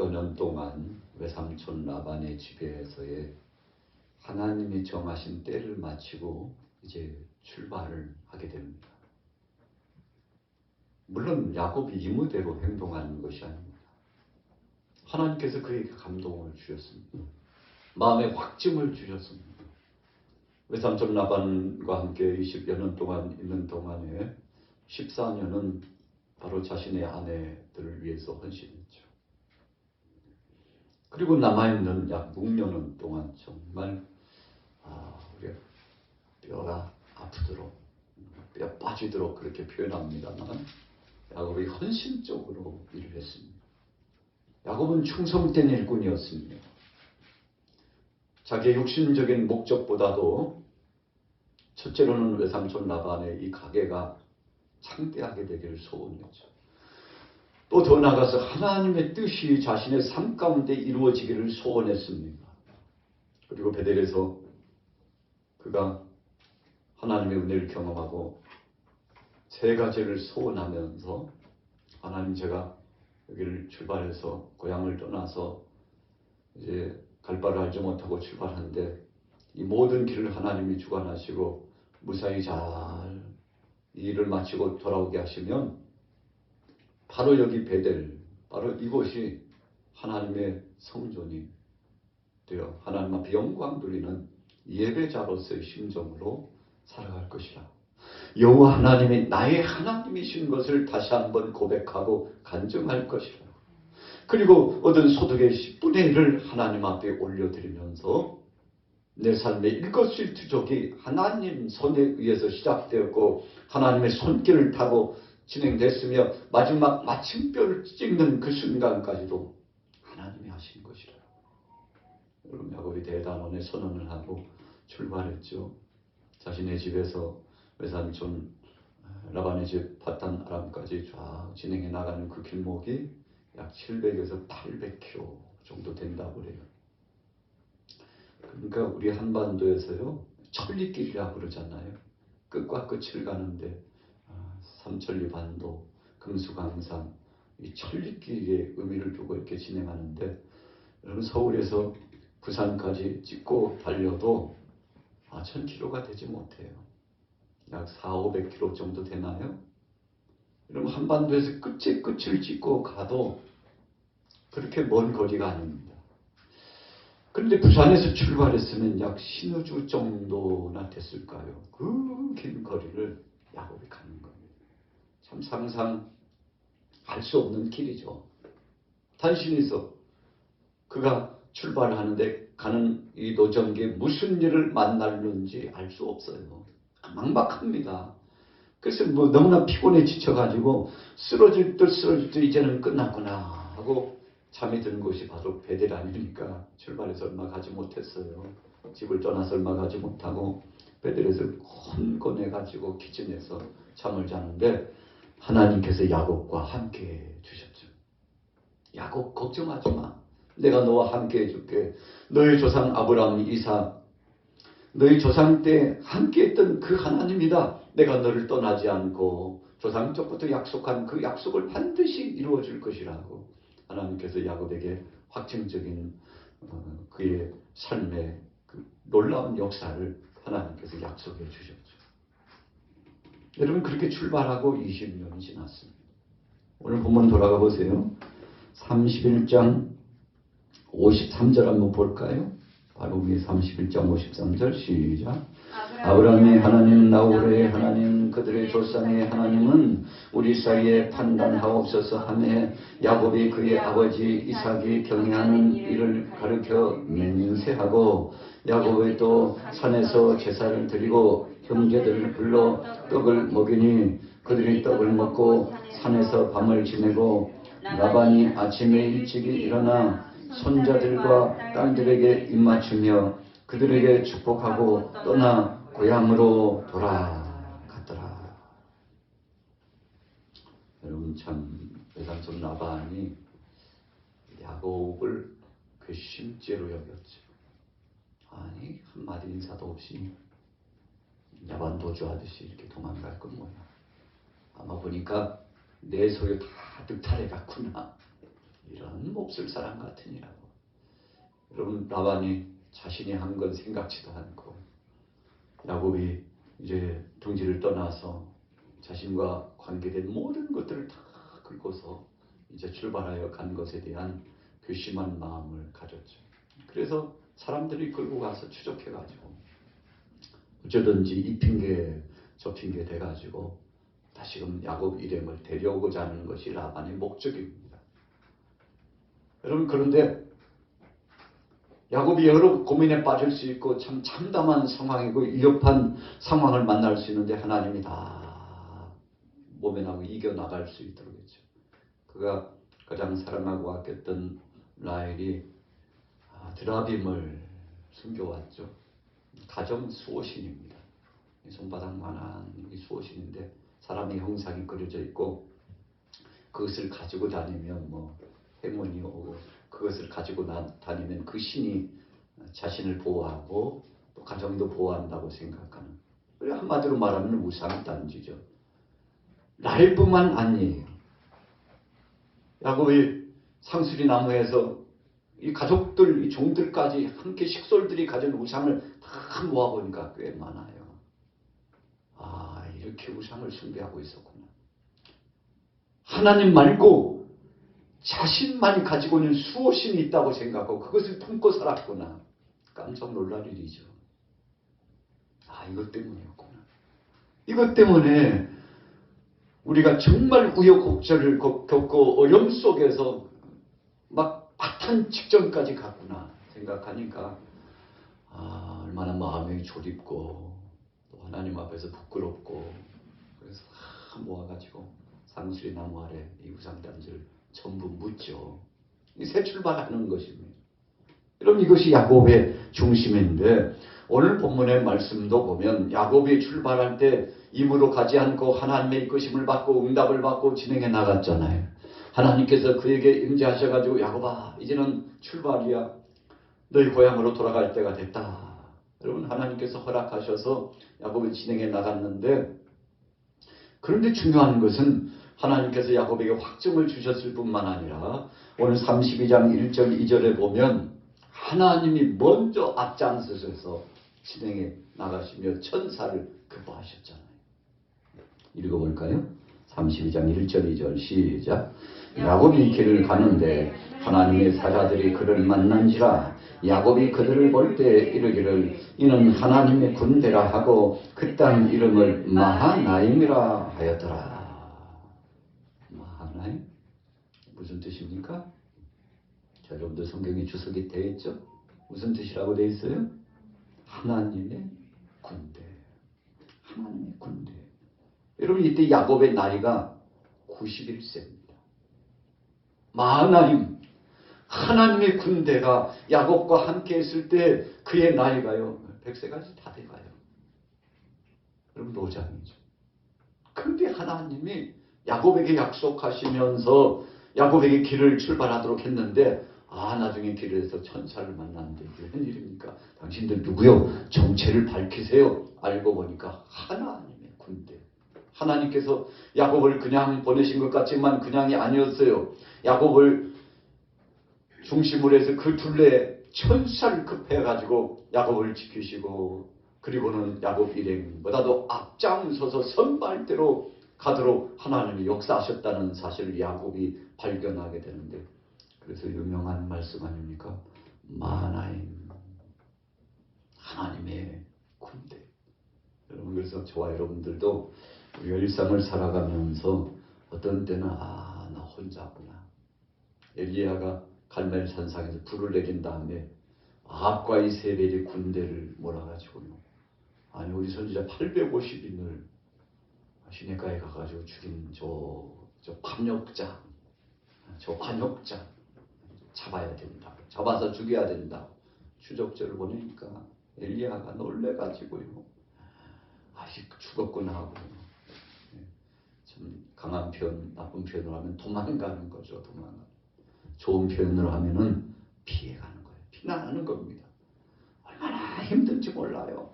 15년 동안 외삼촌 라반의 집에서의 하나님이 정하신 때를 마치고 이제 출발을 하게 됩니다. 물론 야곱이 이무대로 행동하는 것이 아닙니다. 하나님께서 그에게 감동을 주셨습니다. 마음에 확증을 주셨습니다. 외삼촌 라반과 함께 20여 년 동안 있는 동안에 14년은 바로 자신의 아내들을 위해서 헌신했죠. 그리고 남아있는 약 6년 동안 정말 우리가 뼈가 아프도록 뼈 빠지도록 그렇게 표현합니다만 야곱이 헌신적으로 일을 했습니다. 야곱은 충성된 일꾼이었습니다. 자기의 육신적인 목적보다도 첫째로는 외삼촌 라반의 이 가게가 창대하게 되기를 소원했죠. 또 더 나아가서 하나님의 뜻이 자신의 삶 가운데 이루어지기를 소원했습니다. 그리고 베델에서 그가 하나님의 은혜를 경험하고 세 가지를 소원하면서 하나님, 제가 여기를 출발해서 고향을 떠나서 이제 갈 바를 알지 못하고 출발하는데 이 모든 길을 하나님이 주관하시고 무사히 잘 일을 마치고 돌아오게 하시면 바로 여기 베델, 바로 이곳이 하나님의 성전이 되어 하나님 앞에 영광 돌리는 예배자로서의 심정으로 살아갈 것이라. 여호와 하나님이 나의 하나님이신 것을 다시 한번 고백하고 간증할 것이라. 그리고 얻은 소득의 10분의 1을 하나님 앞에 올려드리면서 내 삶의 일거수일투족이 하나님 손에 의해서 시작되었고 하나님의 손길을 타고 진행됐으며 마지막 마침표를 찍는 그 순간까지도 하나님이 하신 것이라. 여러분, 야곱이 대단원의 선언을 하고 출발했죠. 자신의 집에서 외삼촌 라반의 집 파단 아람까지 쫙 진행해 나가는 그 길목이 약 700에서 800km 정도 된다고 그래요. 그러니까 우리 한반도에서요, 천리길이라고 그러잖아요. 끝과 끝을 가는데 삼천리 반도, 금수강산, 이 천리길의 의미를 두고 이렇게 진행하는데, 여러분 서울에서 부산까지 찍고 달려도 1000km가 되지 못해요. 약 400-500km 정도 되나요? 여러분 한반도에서 끝에 끝을 찍고 가도 그렇게 먼 거리가 아닙니다. 그런데 부산에서 출발했으면 약 신우주 정도나 됐을까요? 그 긴 거리를 야곱이 가는 겁니다. 참 상상할 수 없는 길이죠. 단신에서 그가 출발하는데 가는 이 노정기에 무슨 일을 만날는지 알 수 없어요. 막막합니다. 그래서 너무나 피곤해 지쳐가지고 쓰러질 듯 이제는 끝났구나 하고 잠이 드는 곳이 바로 베델 아니니까 출발해서 얼마 가지 못했어요. 집을 떠나서 얼마 가지 못하고 베델에서 혼곤해가지고 기침해서 잠을 자는데 하나님께서 야곱과 함께 해주셨죠. 야곱, 걱정하지 마. 내가 너와 함께 해줄게. 너의 조상 아브라함, 이삭, 너희 조상 때 함께했던 그 하나님이다. 내가 너를 떠나지 않고 조상적부터 약속한 그 약속을 반드시 이루어줄 것이라고 하나님께서 야곱에게 확증적인 그의 삶의 그 놀라운 역사를 하나님께서 약속해 주셨죠. 여러분, 그렇게 출발하고 20년이 지났습니다. 오늘 본문 돌아가 보세요. 31장 53절 한번 볼까요? 바로 위에 31장 53절 시작. 아브라함의 하나님, 나홀의 하나님, 그들의 조상의 하나님은 우리 사이에 판단하옵소서 하며 야곱이 그의 아버지 이삭이 경외하는 일을 가르쳐 맹세하고 야곱이 또 산에서 제사를 드리고 형제들을 불러 떡을 먹이니 그들이 떡을 먹고 산에서 밤을 지내고 라반이 아침에 일찍이 일어나 손자들과 딸들에게 입맞추며 그들에게 축복하고 떠나 고향으로 돌아갔더라. 여러분, 참 외삼촌 라반이 야곱을 괘씸죄로 여겼죠. 아니, 한마디 인사도 없이 야반 도주하듯이 이렇게 도망갈 건 뭐야. 아마 보니까 내 소유 다 득탈해 갔구나. 이런 몹쓸 사람 같으니라고. 여러분, 라반이 자신이 한 건 생각지도 않고 야곱이 이제 둥지를 떠나서 자신과 관계된 모든 것들을 다 긁고서 이제 출발하여 간 것에 대한 괘씸한 마음을 가졌죠. 그래서 사람들이 끌고 가서 추적해가지고 어쩌든지 이 핑계 저 핑계 대가지고 다시금 야곱 일행을 데려오고자 하는 것이 라반의 목적입니다. 여러분, 그런데 야곱이 여러 고민에 빠질 수 있고 참 참담한 상황이고 위협한 상황을 만날 수 있는데 하나님이 다 모면하고 이겨나갈 수 있도록 했죠. 그가 가장 사랑하고 아꼈던 라헬이 드라빔을 숨겨왔죠. 가정 수호신입니다. 손바닥만한 이 수호신인데 사람의 형상이 그려져 있고 그것을 가지고 다니면 행운이 오고 그것을 가지고 다니면 그 신이 자신을 보호하고 또 가정도 보호한다고 생각하는, 한마디로 말하면 우상 단지죠. 라헬뿐만 아니에요. 야곱이 상수리 나무에서 이 가족들, 이 종들까지 함께 식솔들이 가진 우상을 다 모아보니까 꽤 많아요. 이렇게 우상을 숭배하고 있었구나. 하나님 말고 자신만이 가지고 있는 수호신이 있다고 생각하고 그것을 품고 살았구나. 깜짝 놀랄 일이죠. 이것 때문이었구나. 이것 때문에 우리가 정말 우여곡절을 겪고 어려움 속에서 막 파탄 직전까지 갔구나 생각하니까 얼마나 마음이 졸입고 또 하나님 앞에서 부끄럽고, 그래서 모아가지고 상수리 나무 아래 이 우상단지를 전부 묻죠. 새 출발하는 것입니다. 여러분, 이것이 야곱의 중심인데 오늘 본문의 말씀도 보면 야곱이 출발할 때 임으로 가지 않고 하나님의 이끄심을 받고 응답을 받고 진행해 나갔잖아요. 하나님께서 그에게 임재하셔가지고 야곱아, 이제는 출발이야. 너희 고향으로 돌아갈 때가 됐다. 여러분, 하나님께서 허락하셔서 야곱이 진행해 나갔는데, 그런데 중요한 것은 하나님께서 야곱에게 확증을 주셨을 뿐만 아니라 오늘 32장 1절 2절에 보면 하나님이 먼저 앞장서셔서 진행해 나가시며 천사를 급보하셨잖아요. 읽어볼까요? 32장 1절 2절 시작. 야곱이 길을 가는데 하나님의 사자들이 그를 만난지라. 야곱이 그들을 볼 때 이르기를 이는 하나님의 군대라 하고 그 땅 이름을 마하나임이라 하였더라. 마하나임? 무슨 뜻입니까? 자, 여러분들 성경에 주석이 되어 있죠? 무슨 뜻이라고 되어 있어요? 하나님의 군대. 하나님의 군대. 여러분, 이때 야곱의 나이가 91세입니다. 마하나임, 하나님의 군대가 야곱과 함께 했을 때 그의 나이가요 100세까지 다 돼가요. 여러분, 노장이죠. 그런데 하나님이 야곱에게 약속하시면서 야곱에게 길을 출발하도록 했는데 나중에 길에서 천사를 만났는데 이게 웬일입니까? 당신들 누구요? 정체를 밝히세요. 알고 보니까 하나님의 군대. 하나님께서 야곱을 그냥 보내신 것 같지만 그냥이 아니었어요. 야곱을 중심으로 해서 그 둘레에 천사를 급해가지고 야곱을 지키시고, 그리고는 야곱 일행보다도 앞장서서 선발대로 가도록 하나님이 역사하셨다는 사실을 야곱이 발견하게 되는데, 그래서 유명한 말씀 아닙니까? 마하나임, 하나님의 군대. 여러분, 그래서 저와 여러분들도 우리가 일상을 살아가면서 어떤 때는 나 혼자구나. 엘리야가 갈멜 산상에서 불을 내린 다음에 아합과 이세벨의 군대를 몰아가지고요. 우리 선지자 850인을 시내가에 가가지고 죽인 저 반역자, 잡아야 된다. 잡아서 죽여야 된다. 추적자를 보내니까 엘리야가 놀래가지고요. 죽었구나 하고, 참 강한 표현, 나쁜 표현으로 하면 도망가는 거죠. 좋은 표현으로 하면은 피해가는 거예요. 피난하는 겁니다. 얼마나 힘든지 몰라요.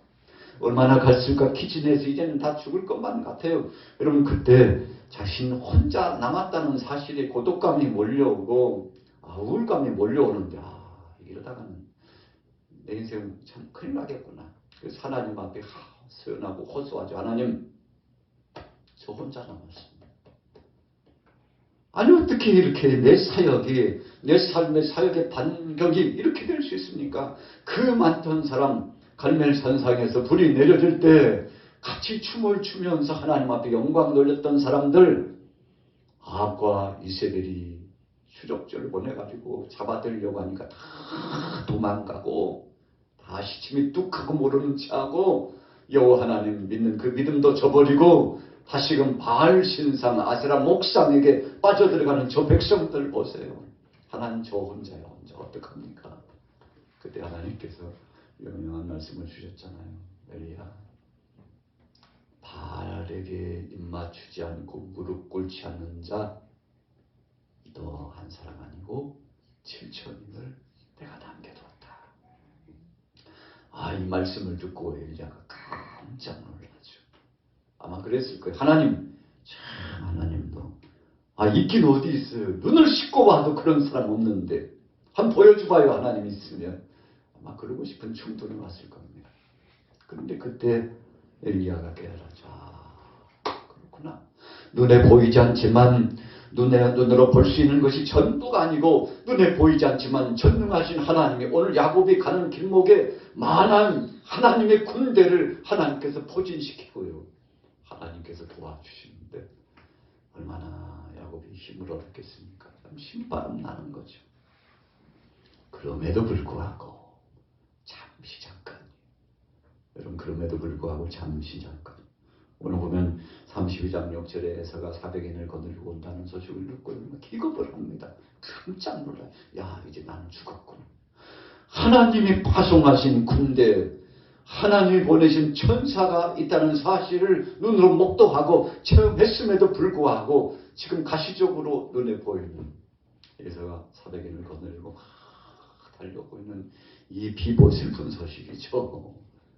얼마나 갔을까 기진해서 이제는 다 죽을 것만 같아요. 여러분, 그때 자신 혼자 남았다는 사실에 고독감이 몰려오고 우울감이 몰려오는데 이러다가는 내 인생 참 큰일 나겠구나. 그래서 하나님 앞에 서연하고 호소하죠. 하나님, 저 혼자 남았습니다. 아니 어떻게 이렇게 내 사역이, 내 삶의 사역의 반격이 이렇게 될 수 있습니까? 그 많던 사람, 갈멜산상에서 불이 내려질 때 같이 춤을 추면서 하나님 앞에 영광 돌렸던 사람들, 아합과 이세벨이 추적자를 보내가지고 잡아들려고 하니까 다 도망가고 다 시침이 뚝하고 모르는 체하고 여호와 하나님 믿는 그 믿음도 저버리고 다시금 바알 신상 아세라 목상에게 빠져들어가는 저 백성들 보세요. 하나님 저 혼자야. 혼자 어떡합니까? 그때 하나님께서 유명한 말씀을 주셨잖아요. 엘리야, 바알에게 입맞추지 않고 무릎 꿇지 않는 자 너 한 사람 아니고 7천인을 내가 남겨뒀다. 이 말씀을 듣고 엘리야가 깜짝 놀라죠. 아마 그랬을 거예요. 하나님, 참 하나님도 있긴 어디 있어요. 눈을 씻고 봐도 그런 사람 없는데 한번 보여줘봐요. 하나님 있으면. 아마 그러고 싶은 충동이 왔을 겁니다. 그런데 그때 엘리야가 깨달았죠. 그렇구나. 눈에 보이지 않지만 눈으로 볼 수 있는 것이 전부가 아니고 눈에 보이지 않지만 전능하신 하나님이 오늘 야곱이 가는 길목에 만한 하나님의 군대를 하나님께서 포진시키고요. 하나님께서 도와주시는데 얼마나 야곱이 힘을 얻었겠습니까? 참 신바람 나는 거죠. 그럼에도 불구하고 잠시 잠깐, 여러분, 그럼에도 불구하고 잠시 잠깐, 오늘 보면 32장 6절에 에사가 400인을 거느리고 온다는 소식을 듣고 기겁을 합니다. 깜짝 놀라요. 이제 나는 죽었구나. 하나님이 파송하신 군대, 하나님이 보내신 천사가 있다는 사실을 눈으로 목도하고 체험했음에도 불구하고 지금 가시적으로 눈에 보이는 에사가 400인을 거느리고 달려오고 있는 이 비보 슬픈 소식이죠.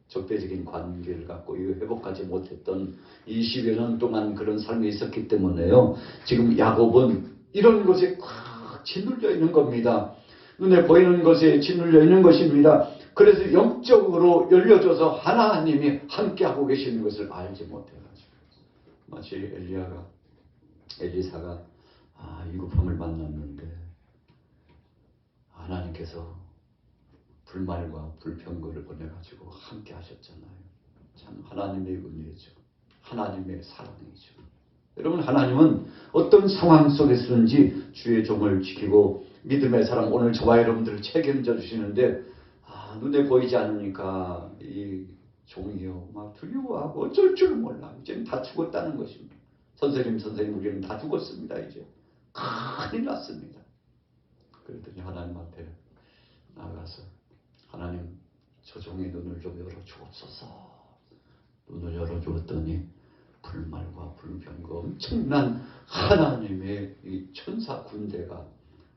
적대적인 관계를 갖고 회복하지 못했던 20여 년 동안 그런 삶이 있었기 때문에요. 지금 야곱은 이런 것에 꽉 짓눌려 있는 겁니다. 눈에 보이는 것에 짓눌려 있는 것입니다. 그래서 영적으로 열려져서 하나님이 함께하고 계시는 것을 알지 못해가지고 마치 엘리사가 위급함을 만났는데 하나님께서 불말과 불평거를 보내가지고 함께 하셨잖아요. 참 하나님의 은혜죠. 하나님의 사랑이죠. 여러분, 하나님은 어떤 상황 속에서든지 주의 종을 지키고 믿음의 사람, 오늘 저와 여러분들을 책임져 주시는데 눈에 보이지 않으니까 이 종이요 막 두려워하고 어쩔 줄 몰라. 이제는 다 죽었다는 것입니다. 선생님 우리는 다 죽었습니다. 이제 큰일 났습니다. 그랬더니 하나님 앞에 나가서 하나님, 저 종의 눈을 좀 열어주옵소서. 눈을 열어주었더니 불말과 불병과 엄청난 하나님의 이 천사 군대가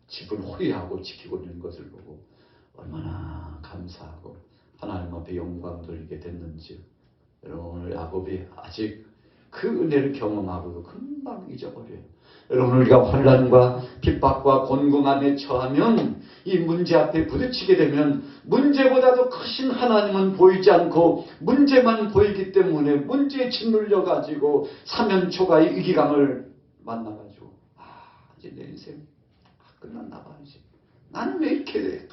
집을 호위하고 지키고 있는 것을 보고 얼마나 감사하고 하나님 앞에 영광 돌리게 됐는지. 여러분, 오늘 야곱이 아직 그 은혜를 경험하고도 금방 잊어버려요. 여러분, 우리가 환난과 핍박과 곤궁함에 처하면 이 문제 앞에 부딪히게 되면 문제보다도 크신 하나님은 보이지 않고 문제만 보이기 때문에 문제에 짓눌려 가지고 사면초가의 위기감을 만나가지고 이제 내 인생 끝났나 봐. 이제 나는 왜 이렇게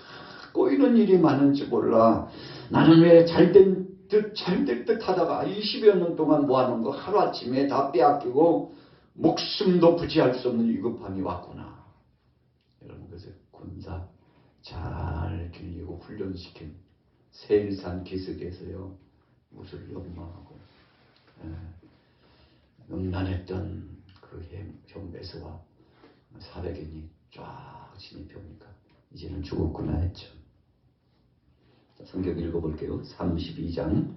꼬이는 일이 많은지 몰라. 나는 왜 잘될 듯 하다가 20여 년 동안 모아놓은 거 하루아침에 다 빼앗기고 목숨도 부지할 수 없는 위급함이 왔구나. 여러분, 그래서 군사 잘 길리고 훈련시킨 세일산 기슭에서요 무술 연마하고 음란했던 그 형에서와 400인이 쫙 진입해오니까 이제는 죽었구나 했죠. 성경 읽어볼게요. 32장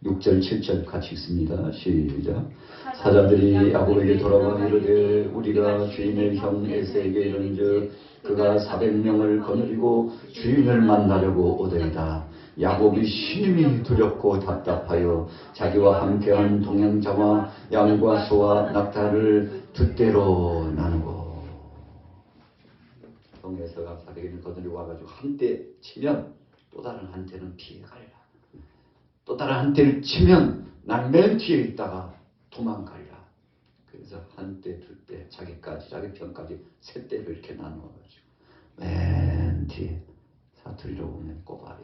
6절 7절 같이 읽습니다. 시작. 사자들이 야곱에게 돌아와 이르되 우리가 주인의 형 에서에게 이른즉 그가 400명을 거느리고 주인을 만나려고 오더이다. 야곱이 심히 두렵고 답답하여 자기와 함께한 동행자와 양과 소와 낙타를 두 떼로 나누고. 형에서가 사백인을 거느리고 와가지고 한 대 치면 또 다른 한테는 피해갈라. 또 다른 한테를 치면 난 맨 뒤에 있다가 도망갈라. 그래서 한 대, 두 대, 자기 편까지 세 대를 이렇게 나누어가지고 맨 뒤에 사투리로 보면 꼬바리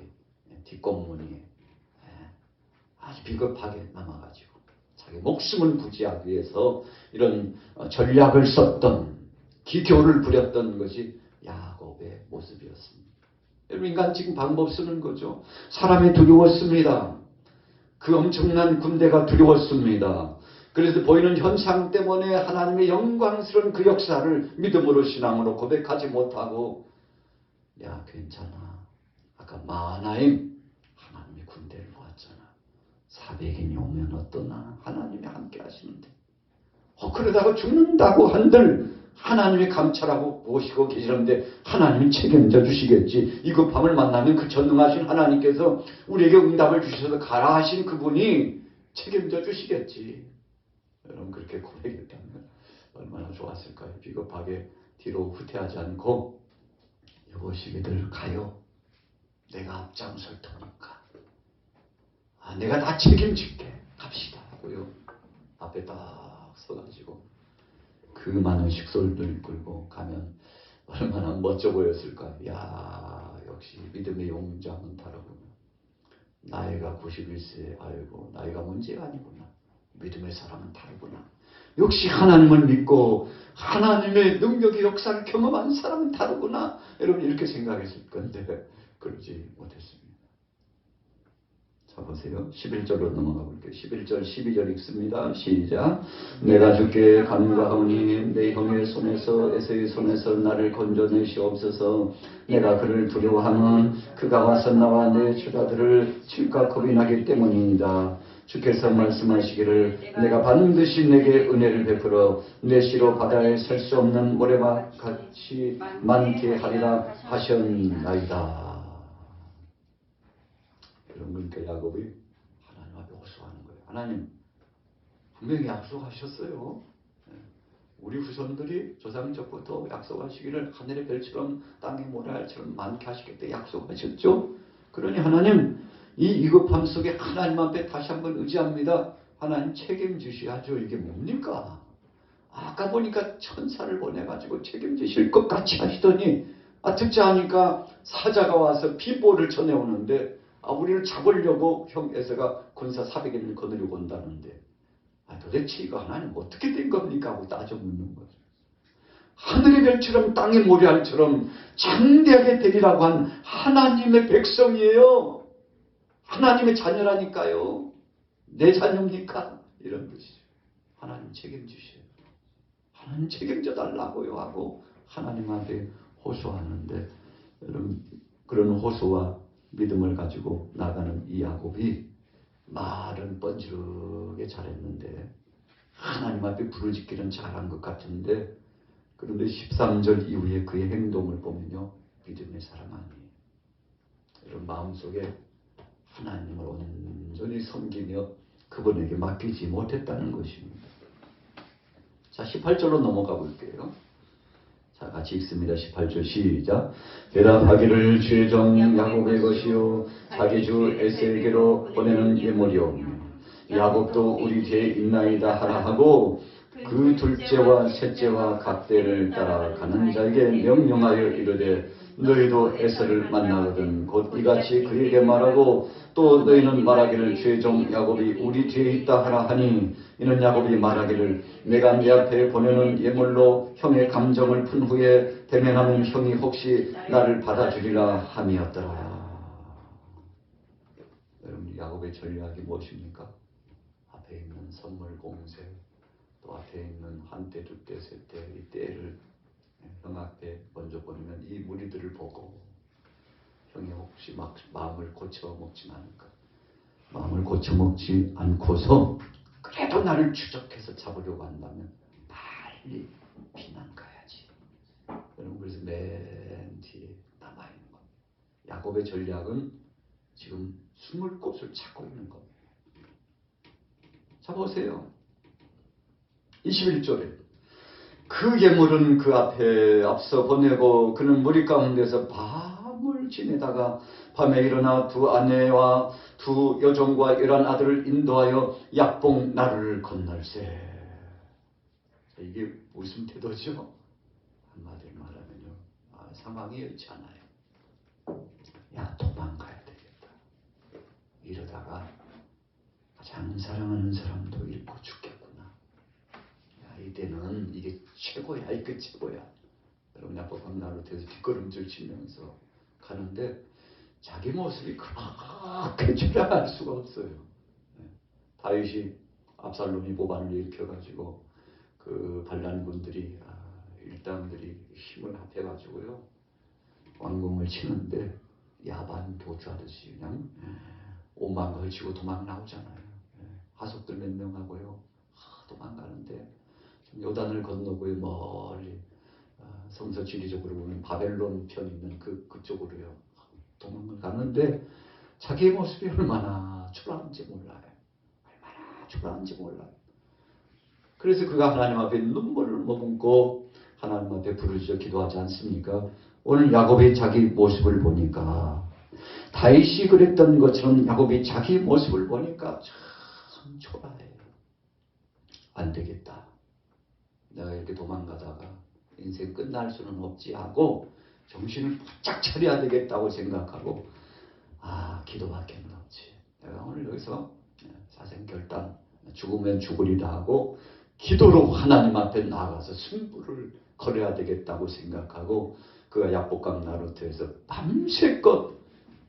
뒷공무니에 아주 비겁하게 남아가지고 자기 목숨을 부지하기 위해서 이런 전략을 썼던 기교를 부렸던 것이 야곱의 모습이었습니다. 여러분, 인간 지금 방법 쓰는 거죠. 사람이 두려웠습니다. 그 엄청난 군대가 두려웠습니다. 그래서 보이는 현상 때문에 하나님의 영광스러운 그 역사를 믿음으로 신앙으로 고백하지 못하고 야 괜찮아. 아까 마하나임 하나님의 군대를 보았잖아. 400인이 오면 어떠나 하나님이 함께 하시는데 그러다가 죽는다고 한들 하나님이 감찰하고 보시고 계시는데 하나님이 책임져 주시겠지. 이 급함을 만나면 그 전능하신 하나님께서 우리에게 응답을 주셔서 가라 하신 그분이 책임져 주시겠지. 여러분 그렇게 고백했다면 얼마나 좋았을까요? 비겁하게 뒤로 후퇴하지 않고 여보시기들 가요. 내가 앞장설 테니까. 내가 다 책임질게. 갑시다 하고요. 앞에 딱 서가지고 그 많은 식솔들 끌고 가면 얼마나 멋져 보였을까요? 야 역시 믿음의 용장은 다르구나. 나이가 91세 아이고 나이가 문제가 아니구나. 믿음의 사람은 다르구나. 역시 하나님을 믿고 하나님의 능력의 역사를 경험한 사람은 다르구나. 여러분 이렇게 생각했을 건데 그러지 못했습니다. 자 보세요. 11절로 넘어가 볼게요. 11절 12절 읽습니다. 시작. 내가 주께 간구하오니 내 형의 손에서 에서의 손에서 나를 건져내시옵소서. 내가 그를 두려워하면 그가 와서 나와 내 처자들을 칠까 겁이 나기 때문입니다. 주께서 말씀하시기를 내가 반드시 내게 은혜를 베풀어 내 시로 바다에 셀 수 없는 모래와 같이 많게 하리라 하셨나이다. 그러니까 야곱이 하나님 앞에 호소하는 거예요. 하나님 분명히 약속하셨어요. 우리 후손들이 조상적부터 약속하시기를 하늘의 별처럼 땅의 모래알처럼 많게 하시겠다 약속하셨죠. 그러니 하나님 이 위급함 속에 하나님 앞에 다시 한번 의지합니다. 하나님 책임지셔야죠. 이게 뭡니까? 아까 보니까 천사를 보내가지고 책임지실 것 같이 하시더니 듣지 않으니까 사자가 와서 비보를 전해오는데 우리를 잡으려고 형 에서가 군사 400인을 거느리고 온다는데 도대체 이거 하나님 어떻게 된 겁니까? 하고 따져 묻는 거죠. 하늘의 별처럼 땅의 모래알처럼 장대하게 되리라고 한 하나님의 백성이에요. 하나님의 자녀라니까요. 내 자녀입니까? 이런 뜻이죠. 하나님 책임지셔요. 하나님 책임져 달라고요 하고 하나님 앞에 호소하는데 여러분 그런 호소와 믿음을 가지고 나가는 이 야곱이 말은 뻔지르게 잘했는데 하나님 앞에 부르짖기는 잘한 것 같은데 그런데 13절 이후에 그의 행동을 보면요. 믿음의 사람 아니에요. 여러분 마음속에 하나님을 온전히 섬기며 그분에게 맡기지 못했다는 것입니다. 자 18절로 넘어가 볼게요. 자 같이 읽습니다. 18절 시작. 대답하기를 주의 종 야곱의 것이요 자기 주 에서에게로 보내는 예물이오며 야곱도 우리 뒤에 있나이다 하라 하고 그 둘째와 셋째와 각대를 따라가는 자에게 명령하여 이르되 너희도 에서를 만나거든 곧 이같이 그에게 말하고 또 너희는 말하기를 주의 종 야곱이 우리 뒤에 있다 하라 하니 이는 야곱이 말하기를 내가 네 앞에 보내는 예물로 형의 감정을 푼 후에 대면하면 형이 혹시 나를 받아주리라 함이었더라. 여러분 야곱의 전략이 무엇입니까? 앞에 있는 선물 공세 또 앞에 있는 한 때, 두 때, 세 때 이 때를 형 앞에 먼저 보내면 이 무리들을 보고 형이 혹시 막 마음을 고쳐먹지 않을까. 마음을 고쳐먹지 않고서 그래도 나를 추적해서 잡으려고 한다면 빨리 피난 가야지. 여러분 그래서 맨 뒤에 남아있는 겁니다. 야곱의 전략은 지금 숨을 곳을 찾고 있는 겁니다. 자 보세요. 21절에 그 예물은 그 앞에 앞서 보내고 그는 무리 가운데서 밤을 지내다가 밤에 일어나 두 아내와 두 여종과 11아들을 인도하여 약봉 나루를 건널세. 이게 무슨 태도죠? 한마디로 말하면요, 상황이 여의치 않아요. 야, 도망가야 되겠다. 이러다가 가장 사랑하는 사람도 잃고 죽겠구나. 야, 이때는 이게 최고야. 이게 최고야. 여러분, 약복한 나루에서 뒷걸음질 치면서 가는데 자기 모습이 그렇게 초라할 수가 없어요. 다윗이 압살롬이 모반을 일으켜가지고 그 반란군들이 일당들이 힘을 합해가지고요 왕궁을 치는데 야반 도주하듯이 그냥 옷만 걸치고 도망 나오잖아요. 하속들 몇 명하고요 도망가는데 요단을 건너고요 멀리 성서 지리적으로 보면 바벨론 편 있는 그쪽으로요 도망을 가는데 자기의 모습이 얼마나 초라한지 몰라요. 얼마나 초라한지 몰라요. 그래서 그가 하나님 앞에 눈물을 머금고 하나님 앞에 부르짖어 기도하지 않습니까? 오늘 야곱의 자기 모습을 보니까 다윗이 그랬던 것처럼 야곱이 자기 모습을 보니까 참 초라해요. 안 되겠다. 내가 이렇게 도망가다가 인생 끝날 수는 없지 하고 정신을 바짝 차려야 되겠다고 생각하고 기도밖에 없지. 내가 오늘 여기서 사생결단 죽으면 죽으리라 하고 기도로 하나님 앞에 나가서 승부를 걸어야 되겠다고 생각하고 그가 약복강 나루터에서 밤새껏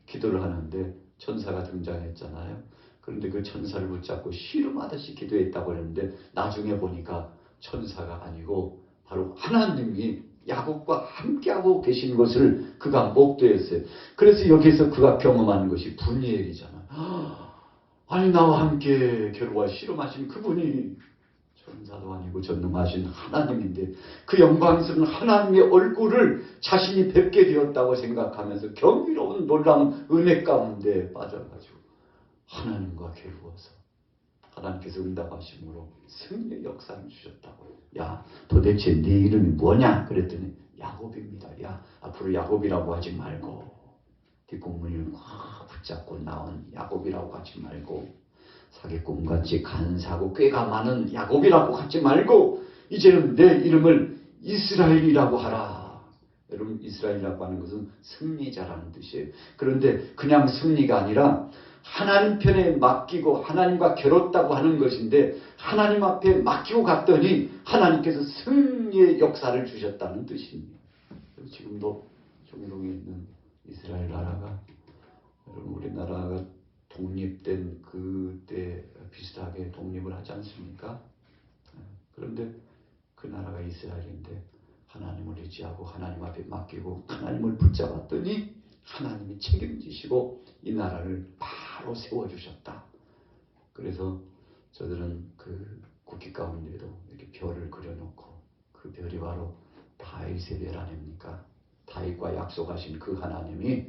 기도를 하는데 천사가 등장했잖아요. 그런데 그 천사를 붙잡고 씨름하듯이 기도했다고 했는데 나중에 보니까 천사가 아니고 바로 하나님이 야곱과 함께하고 계신 것을 그가 목도했어요. 그래서 여기서 그가 경험하는 것이 분이엘이잖아요. 아니 나와 함께 겨루와 씨름하신 그분이 천사도 아니고 전능하신 하나님인데 그 영광스러운 하나님의 얼굴을 자신이 뵙게 되었다고 생각하면서 경이로운 놀라운 은혜 가운데 빠져가지고 하나님과 겨루어서 하나님께서 응답하심으로 승리의 역사를 주셨다고. 야, 도대체 네 이름이 뭐냐? 그랬더니 야곱입니다. 야, 앞으로 야곱이라고 하지 말고 뒷공문을 꽉 붙잡고 나온 야곱이라고 하지 말고 사기꾼같이 간사하고 꾀가 많은 야곱이라고 하지 말고 이제는 내 이름을 이스라엘이라고 하라. 여러분, 이스라엘이라고 하는 것은 승리자라는 뜻이에요. 그런데 그냥 승리가 아니라 하나님 편에 맡기고 하나님과 겨뤘다고 하는 것인데 하나님 앞에 맡기고 갔더니 하나님께서 승리의 역사를 주셨다는 뜻입니다. 지금도 중동에 있는 이스라엘 나라가 여러분 우리나라가 독립된 그때 비슷하게 독립을 하지 않습니까? 그런데 그 나라가 이스라엘인데 하나님을 의지하고 하나님 앞에 맡기고 하나님을 붙잡았더니 하나님이 책임지시고 이 나라를 바로 세워주셨다. 그래서 저들은 그 국기 가운데도 이렇게 별을 그려놓고 그 별이 바로 다윗의 별 아닙니까? 다윗과 약속하신 그 하나님이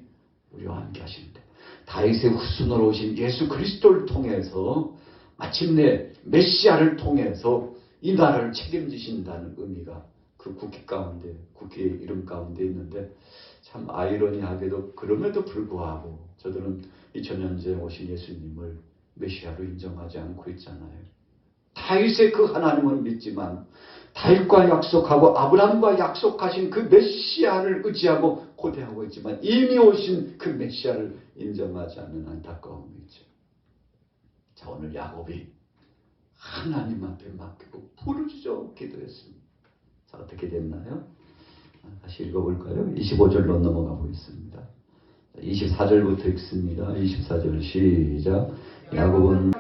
우리와 함께 하시는데 다윗의 후손으로 오신 예수 그리스도를 통해서 마침내 메시아를 통해서 이 나라를 책임지신다는 의미가 그 국기 가운데, 국기의 이름 가운데 있는데 참 아이러니하게도 그럼에도 불구하고 저들은 2000년 전에 오신 예수님을 메시아로 인정하지 않고 있잖아요. 다윗의 그 하나님은 믿지만 다윗과 약속하고 아브라함과 약속하신 그 메시아를 의지하고 고대하고 있지만 이미 오신 그 메시아를 인정하지 않는 안타까움이 있죠. 자, 오늘 야곱이 하나님 앞에 맡기고 부르짖어 기도했습니다. 자, 어떻게 됐나요? 다시 읽어볼까요? 25절로 넘어가 보겠습니다. 24절부터 읽습니다. 24절 시작. 야곱은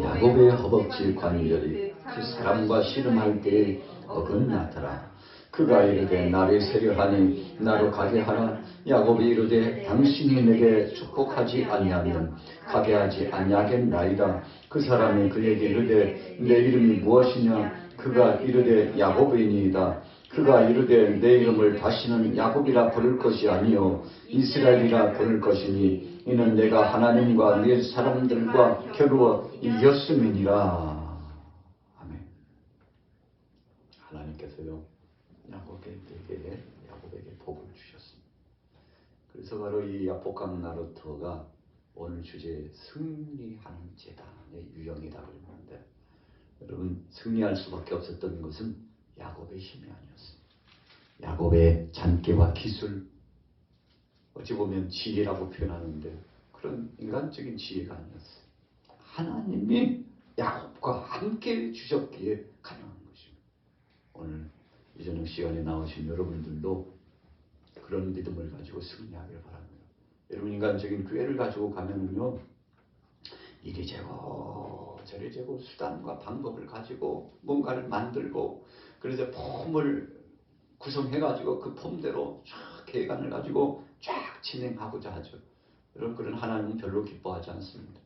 야곱의 허벅지 관절이 그 사람과 씨름할 때에 어긋나더라. 그가 이르되 나를 세려하니 나로 가게 하라. 야곱이 이르되 당신이 내게 축복하지 아니하면 가게 하지 아니하겠나이다. 그 사람이 그에게 이르되 내 이름이 무엇이냐? 그가 이르되 야곱이니이다. 그가 이르되 내 이름을 다시는 야곱이라 부를 것이 아니요 이스라엘이라 부를 것이니 이는 내가 하나님과 네 사람들과 겨루어 이겼음이니라. 하나님께서요 야곱에게 복을 주셨습니다. 그래서 바로 이 야복강 나루터가 오늘 주제 승리하는 재단의 유형이라고 그러는데, 여러분 승리할 수밖에 없었던 것은 야곱의 힘이 아니었습니다. 야곱의 잔꾀와 기술, 어찌 보면 지혜라고 표현하는데 그런 인간적인 지혜가 아니었어요. 하나님이 야곱과 함께 주셨기에 가능한 것입니다. 오늘 이 저녁 시간에 나오신 여러분들도 그런 믿음을 가지고 승리하길 바랍니다. 여러분 인간적인 기회를 가지고 가면은요 이리 재고 저리 재고 수단과 방법을 가지고 뭔가를 만들고, 그래서 폼을 구성해가지고 그 폼대로 쫙 계획안을 가지고 쫙 진행하고자 하죠. 여러분 그런 하나님은 별로 기뻐하지 않습니다.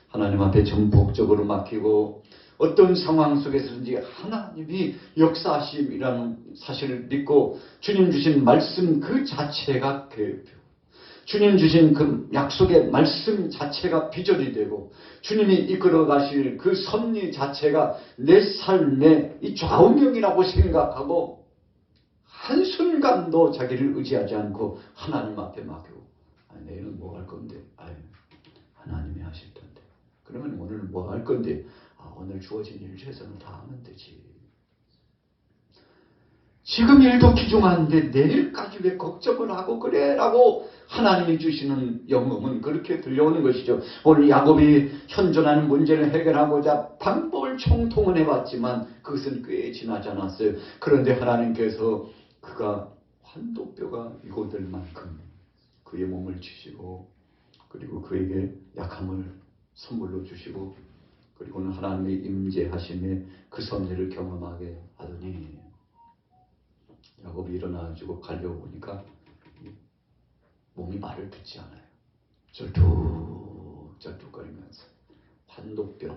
하나님 앞에 전폭적으로 맡기고 어떤 상황 속에서든지 하나님이 역사하심이라는 사실을 믿고 주님 주신 말씀 그 자체가 계획표, 주님 주신 그 약속의 말씀 자체가 비전이 되고 주님이 이끌어 가실 그 섭리 자체가 내 삶의 이 좌우명이라고 생각하고 한순간도 자기를 의지하지 않고 하나님 앞에 맡기고, 내일은 뭐 할 건데? 하나님이 하실 텐데. 그러면 오늘 뭐 할 건데? 오늘 주어진 일 최선을 다하면 되지. 지금 일도 귀중한데 내일까지 왜 걱정을 하고 그래? 라고 하나님이 주시는 영음은 그렇게 들려오는 것이죠. 오늘 야곱이 현존하는 문제를 해결하고자 방법을 총통은 해봤지만 그것은 꽤 지나지 않았어요. 그런데 하나님께서 그가 환도뼈가 이고될 만큼 그의 몸을 치시고, 그리고 그에게 약함을 선물로 주시고, 그리고는 하나님의 임재하심에 그 섭리를 경험하게 하더니 야곱이 일어나가지고 가려고 보니까 몸이 말을 듣지 않아요. 쩔뚝쩔뚝거리면서 환도뼈,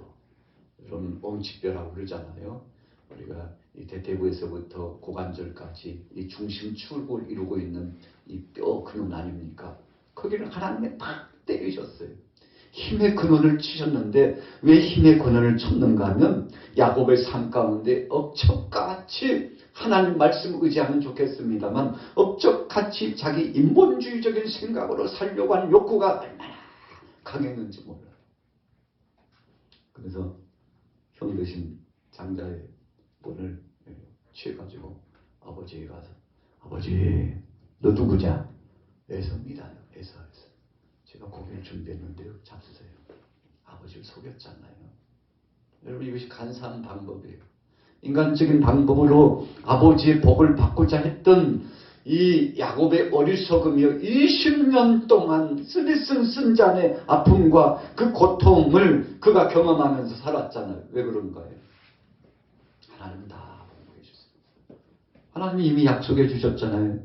이런 엉치뼈라고 그러잖아요. 우리가 이 대퇴부에서부터 고관절까지 이 중심축을 이루고 있는 이 뼈 근원 아닙니까? 거기를 하나님이 딱 때리셨어요. 힘의 근원을 치셨는데 왜 힘의 근원을 쳤는가 하면 야곱의 삶 가운데 억척같이 하나님 말씀 의지하면 좋겠습니다만 억척같이 자기 인본주의적인 생각으로 살려고 하는 욕구가 얼마나 강했는지 몰라요. 그래서 형 되신 장자의 본을 취해가지고 아버지에 가서, 아버지 너 누구냐? 애서입니다. 애서. 제가 고기를 준비했는데요 잡수세요. 아버지를 속였잖아요. 여러분 이것이 간사한 방법이에요. 인간적인 방법으로 아버지의 복을 받고자 했던 이 야곱의 어리석음이요 20년 동안 쓰리쓴 쓴잔의 아픔과 그 고통을 그가 경험하면서 살았잖아요. 왜 그런가요? 하나님은 다 보고 계셨어요. 하나님이 이미 약속해 주셨잖아요.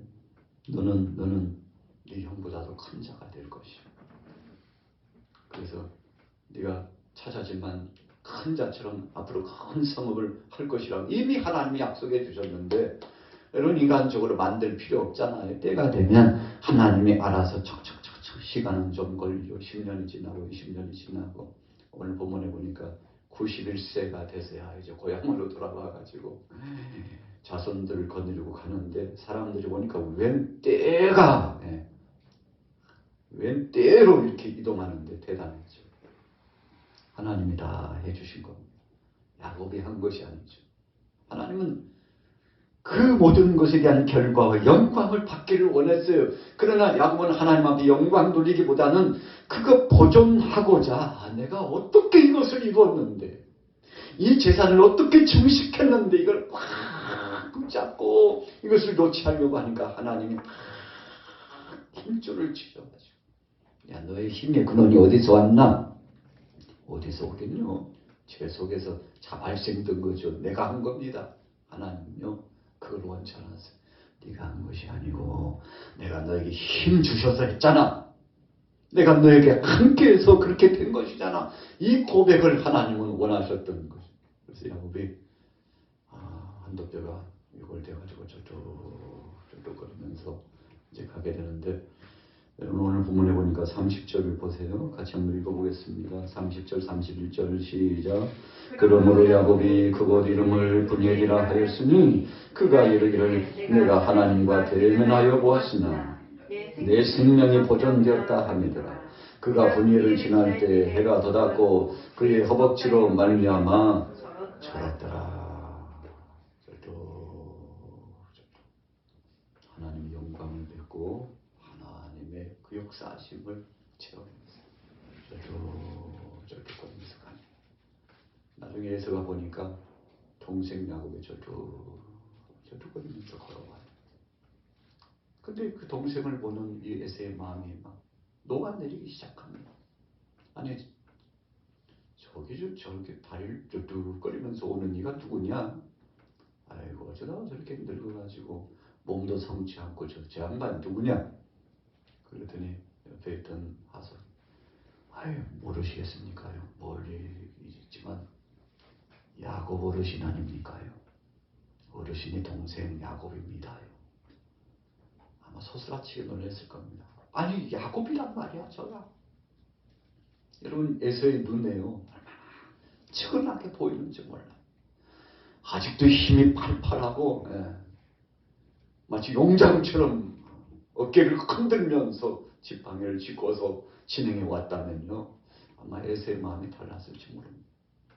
너는 네 형보다도 큰 자가 될 것이야. 그래서 네가 찾아지만 큰 자처럼 앞으로 큰 성업을 할 것이라고 이미 하나님이 약속해 주셨는데, 여러분 인간적으로 만들 필요 없잖아요. 때가 되면 하나님이 알아서 척척척척 시간은 좀 걸리죠. 10년이 지나고 20년이 지나고 오늘 본문에 보니까 91세가 돼서야 이제 고향으로 돌아와 가지고 자손들을 거느리고 가는데 사람들이 보니까 웬 때로 이렇게 이동하는데 대단했죠. 하나님이 다 해주신 겁니다. 야곱이 한 것이 아니죠. 하나님은 그 모든 것에 대한 결과와 영광을 받기를 원했어요. 그러나 야곱은 하나님 앞에 영광 돌리기보다는 그거 보존하고자 내가 어떻게 이것을 입었는데 이 재산을 어떻게 증식했는데 이걸 꽉 붙잡고 이것을 놓지 하려고 하니까 하나님이 힘줄을 치셔가지고, 야 너의 힘의 근원이 어디서 왔나? 어디서 오겠뇨? 제 속에서 자발생된 거죠. 내가 한 겁니다. 하나님요 그걸 원치 않았어요. 네가 한 것이 아니고 내가 너에게 힘 주셔서 했잖아. 내가 너에게 함께해서 그렇게 된 것이잖아. 이 고백을 하나님은 원하셨던 거죠. 그래서 야곱이 한도뼈가 이걸 돼가지고 쫄뚝쫄뚝거리면서 이제 가게 되는데, 여러분 오늘 본문에 보니까 30절을 보세요. 같이 한번 읽어보겠습니다. 30절 31절 시작. 그러므로 야곱이 그곳 이름을 브니엘이라 하였으니 그가 이르기를 내가 하나님과 대면하여 보았으나 내 생명이 보존되었다 함이더라. 그가 브니엘을 지날 때 해가 돋았고 그의 허벅지로 말미암아 절었더라. 하나님의 영광을 뵙고 하나님의 그 역사하심을 체험했어요. 절뚝거리면서 가네. 나중에 에서가 보니까 동생 야곱이 절뚝거리면서 걸어와요. 근데 그 동생을 보는 이 에서의 마음이 막 녹아내리기 시작합니다. 아니 저렇게 다리를 절뚝거리면서 오는 이가 누구냐? 아이고 어쩌다 저렇게 늙어가지고 몸도 성치 않고 저 양반 누구냐? 그랬더니 옆에 있던 하솔 모르시겠습니까요? 멀리 있지만 야곱 어르신 아닙니까요? 어르신이 동생 야곱입니다요. 아마 소스라치게 놀랐을 겁니다. 아니 야곱이란 말이야 저가. 여러분 에서의 눈에요 얼마나 측은하게 보이는지 몰라요. 아직도 힘이 팔팔하고 마치 용장처럼 어깨를 흔들면서 지팡이를 짚고서 진행해 왔다면요 아마 에서의 마음이 달랐을지 모릅니다.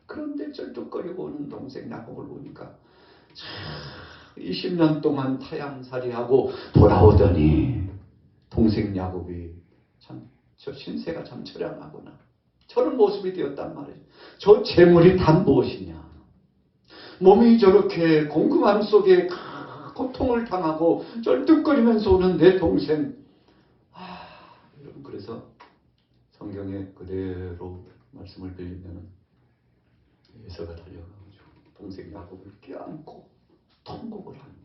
그런데 절뚝거리고 오는 동생 야곱을 보니까 20년 동안 타양살이하고 돌아오더니 동생 야곱이 참 저 신세가 참 처량하구나 저런 모습이 되었단 말이에요. 저 재물이 다 무엇이냐. 몸이 저렇게 공금함 속에 고통을 당하고 쩔뚝거리면서 오는 내 동생. 여러분 그래서 성경에 그대로 말씀을 빌리면 에서가 달려가지고 동생 야곱을 껴안고 통곡을 합니다.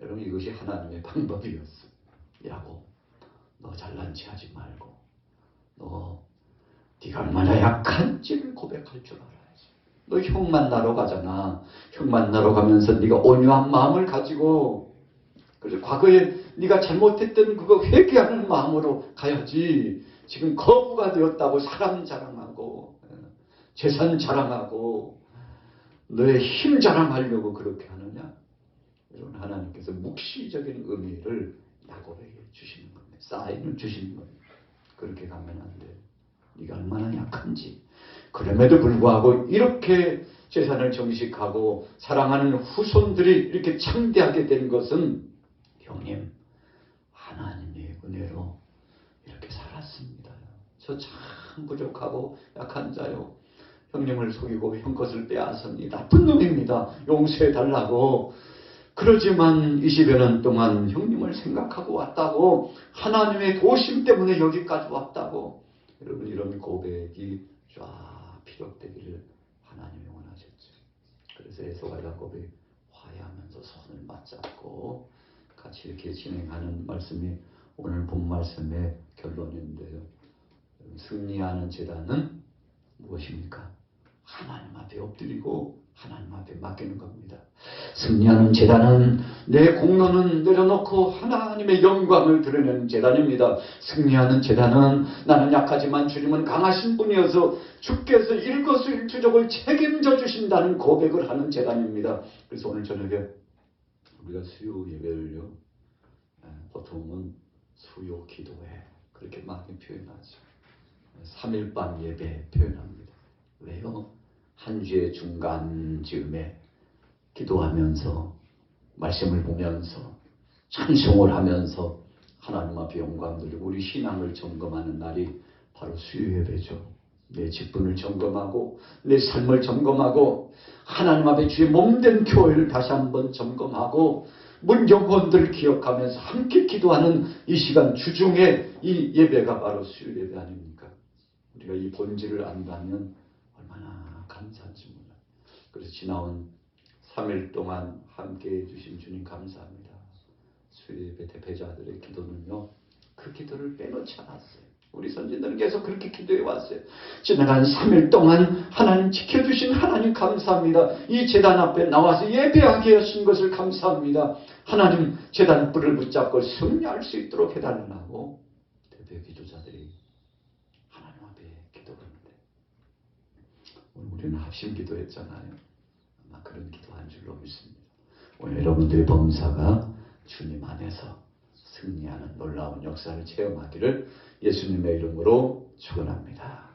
여러분 이것이 하나님의 방법이었어. 야곱 너 잘난 체 하지 말고 네가 얼마나 약한지를 고백할 줄 알아야지. 너 형 만나러 가잖아. 형 만나러 가면서 네가 온유한 마음을 가지고 그래서 과거에 네가 잘못했던 그거 회개하는 마음으로 가야지. 지금 거부가 되었다고 사람 자랑하고 재산 자랑하고 너의 힘 자랑하려고 그렇게 하느냐. 여러분 하나님께서 묵시적인 의미를 야곱에게 주시는 겁니다. 사인을 주시는 겁니다. 그렇게 가면 안 돼. 네가 얼마나 약한지. 그럼에도 불구하고 이렇게 재산을 정식하고 사랑하는 후손들이 이렇게 창대하게 된 것은 형님 하나님의 은혜로 이렇게 살았습니다. 저 참 부족하고 약한 자요. 형님을 속이고 형 것을 빼앗은 이 나쁜 놈입니다. 용서해달라고. 그러지만 20여 년 동안 형님을 생각하고 왔다고. 하나님의 도심 때문에 여기까지 왔다고. 여러분 이런 고백이 쫙 피력되기를 하나님이 원하셨죠. 그래서 에서와 야곱이 화해하면서 손을 맞잡고 같이 이렇게 진행하는 말씀이 오늘 본 말씀의 결론인데요. 승리하는 제단은 무엇입니까? 하나님 앞에 엎드리고 하나님 앞에 맡기는 겁니다. 승리하는 제단은 내 공로는 내려놓고 하나님의 영광을 드러내는 제단입니다. 승리하는 제단은 나는 약하지만 주님은 강하신 분이어서 주께서 일거수일투족을 책임져 주신다는 고백을 하는 제단입니다. 그래서 오늘 저녁에 우리가 수요 예배를요 보통은 수요 기도회 그렇게 많이 표현하죠. 3일반 예배 표현합니다. 왜요? 한 주의 중간 즈음에 기도하면서 말씀을 보면서 찬송을 하면서 하나님 앞에 영광 돌리고 우리 신앙을 점검하는 날이 바로 수요 예배죠. 내 직분을 점검하고 내 삶을 점검하고 하나님 앞에 주의 몸된 교회를 다시 한번 점검하고 문 영혼들을 기억하면서 함께 기도하는 이 시간 주중에 이 예배가 바로 수요 예배 아닙니까? 우리가 이 본질을 안다면 얼마나 감사한지 몰라요. 그래서 지나온 3일 동안 함께해 주신 주님 감사합니다. 수요예배 대표자들의 기도는요. 그 기도를 빼놓지 않았어요. 우리 선진들은 계속 그렇게 기도해 왔어요. 지나간 3일 동안 하나님 지켜주신 하나님 감사합니다. 이 제단 앞에 나와서 예배하게 하신 것을 감사합니다. 하나님 제단 뿔을 붙잡고 승리할 수 있도록 해달라고 수백 기도자들이 하나님 앞에 기도하는데 오늘 우리는 합심 기도했잖아요. 아마 그런 기도한 줄로 믿습니다. 오늘 여러분들의 범사가 주님 안에서 승리하는 놀라운 역사를 체험하기를 예수님의 이름으로 축원합니다.